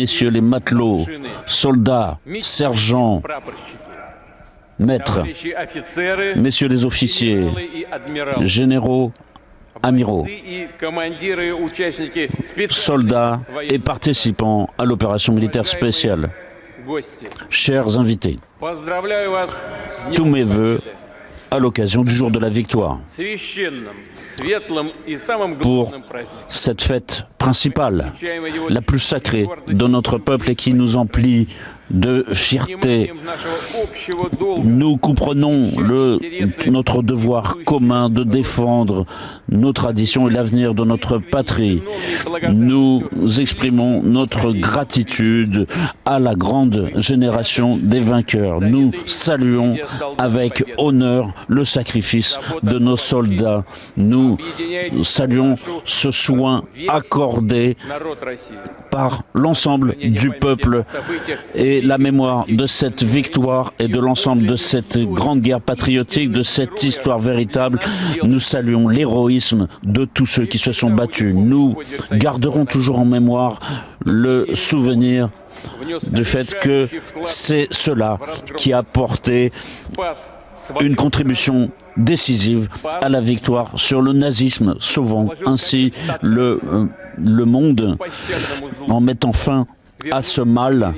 Messieurs les matelots, soldats, sergents, maîtres, messieurs les officiers, généraux, amiraux, soldats et participants à l'opération militaire spéciale, chers invités, tous mes vœux à l'occasion du jour de la victoire, pour cette fête principale, la plus sacrée de notre peuple et qui nous emplit de fierté. Nous comprenons notre devoir commun de défendre nos traditions et l'avenir de notre patrie. Nous exprimons notre gratitude à la grande génération des vainqueurs. Nous saluons avec honneur le sacrifice de nos soldats. Nous saluons ce soin accordé par l'ensemble du peuple et la mémoire de cette victoire et de l'ensemble de cette grande guerre patriotique, de cette histoire véritable. Nous saluons l'héroïsme de tous ceux qui se sont battus. Nous garderons toujours en mémoire le souvenir du fait que c'est cela qui a porté une contribution décisive à la victoire sur le nazisme, sauvant ainsi le monde en mettant fin à ce mal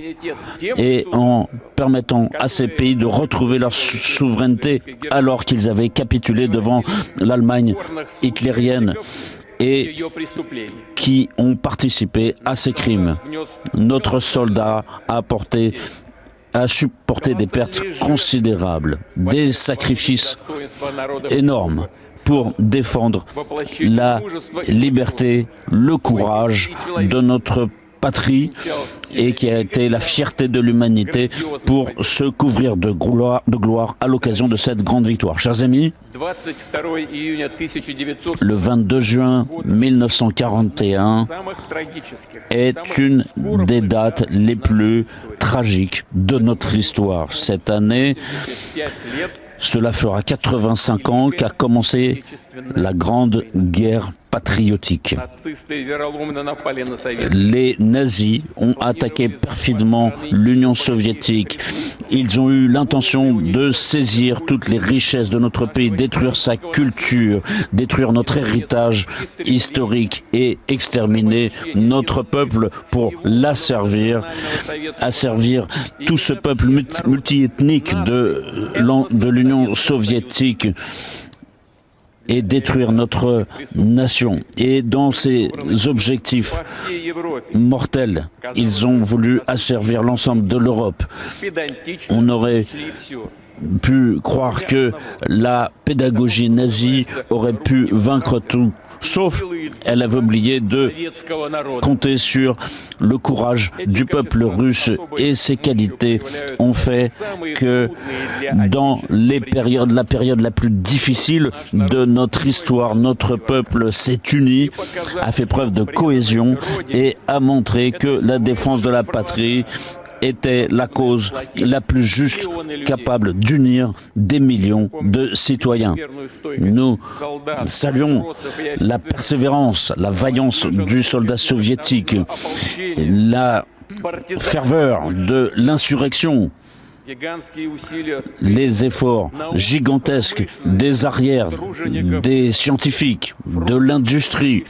et en permettant à ces pays de retrouver leur souveraineté alors qu'ils avaient capitulé devant l'Allemagne hitlérienne et qui ont participé à ces crimes. Notre soldat a supporté des pertes considérables, des sacrifices énormes pour défendre la liberté, le courage de notre patrie et qui a été la fierté de l'humanité pour se couvrir de gloire à l'occasion de cette grande victoire. Chers amis, le 22 juin 1941 est une des dates les plus tragiques de notre histoire. Cette année, cela fera 85 ans qu'a commencé la Grande Guerre patriotique. Les nazis ont attaqué perfidement l'Union soviétique. Ils ont eu l'intention de saisir toutes les richesses de notre pays, détruire sa culture, détruire notre héritage historique et exterminer notre peuple pour l'asservir, asservir tout ce peuple multiethnique de l'Union soviétique et détruire notre nation. Et dans ces objectifs mortels, ils ont voulu asservir l'ensemble de l'Europe. On aurait pu croire que la pédagogie nazie aurait pu vaincre tout, sauf elle avait oublié de compter sur le courage du peuple russe et ses qualités ont fait que dans la période la plus difficile de notre histoire, notre peuple s'est uni, a fait preuve de cohésion et a montré que la défense de la patrie était la cause la plus juste capable d'unir des millions de citoyens. Nous saluons la persévérance, la vaillance du soldat soviétique, la ferveur de l'insurrection, les efforts gigantesques des arrières, des scientifiques, de l'industrie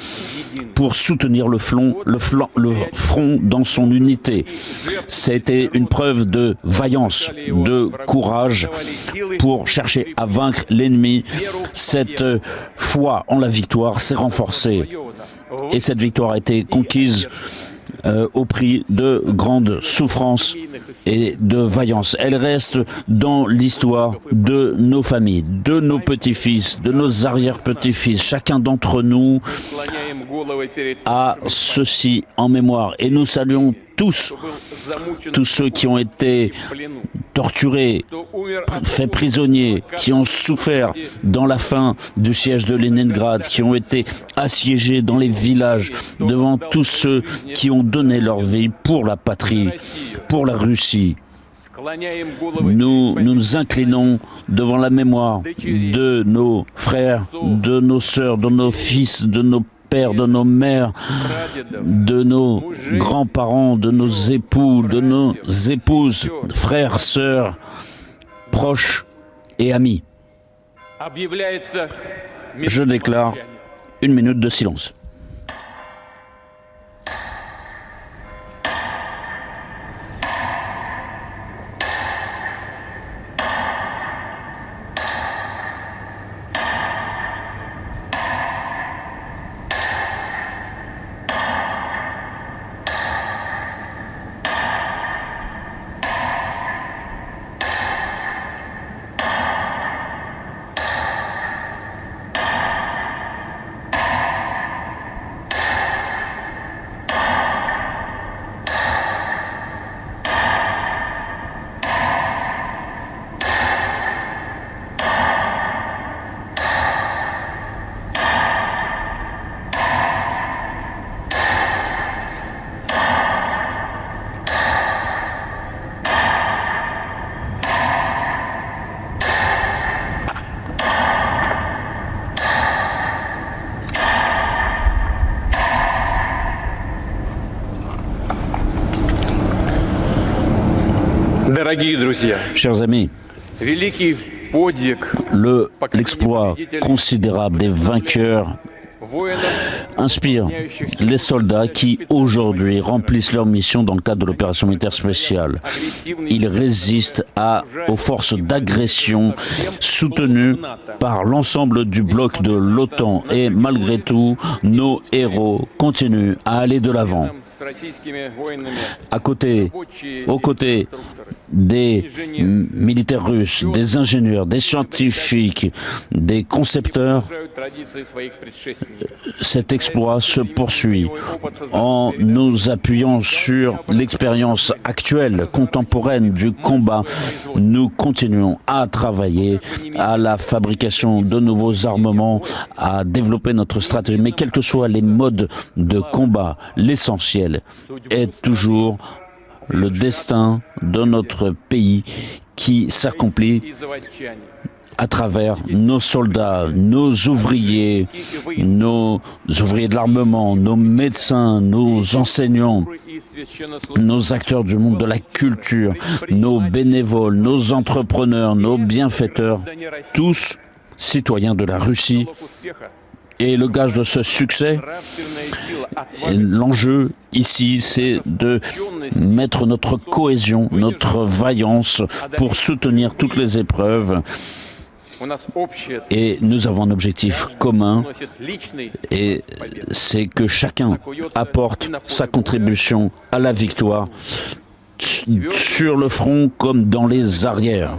pour soutenir le front dans son unité. C'était une preuve de vaillance, de courage pour chercher à vaincre l'ennemi. Cette foi en la victoire s'est renforcée et cette victoire a été conquise au prix de grandes souffrances et de vaillance. Elle reste dans l'histoire de nos familles, de nos petits-fils, de nos arrière-petits-fils. Chacun d'entre nous a ceci en mémoire. Et nous saluons tous ceux qui ont été torturés, faits prisonniers, qui ont souffert dans la fin du siège de Leningrad, qui ont été assiégés dans les villages, devant tous ceux qui ont donné leur vie pour la patrie, pour la Russie. Nous nous inclinons devant la mémoire de nos frères, de nos sœurs, de nos fils, de nos pères, de nos mères, de nos grands-parents, de nos époux, de nos épouses, frères, sœurs, proches et amis. Je déclare 1 minute de silence. Chers amis, l'exploit considérable des vainqueurs inspire les soldats qui, aujourd'hui, remplissent leur mission dans le cadre de l'opération militaire spéciale. Ils résistent aux forces d'agression soutenues par l'ensemble du bloc de l'OTAN. Et malgré tout, nos héros continuent à aller de l'avant. Aux côtés des militaires russes, des ingénieurs, des scientifiques, des concepteurs, cet exploit se poursuit en nous appuyant sur l'expérience actuelle, contemporaine du combat. Nous continuons à travailler à la fabrication de nouveaux armements, à développer notre stratégie. Mais quels que soient les modes de combat, l'essentiel est toujours le destin de notre pays qui s'accomplit à travers nos soldats, nos ouvriers de l'armement, nos médecins, nos enseignants, nos acteurs du monde de la culture, nos bénévoles, nos entrepreneurs, nos bienfaiteurs, tous citoyens de la Russie. Et le gage de ce succès, l'enjeu ici, c'est de mettre notre cohésion, notre vaillance pour soutenir toutes les épreuves. Et nous avons un objectif commun, et c'est que chacun apporte sa contribution à la victoire sur le front comme dans les arrières.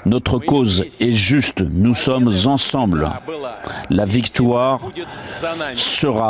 Notre cause est juste, nous sommes ensemble. La victoire sera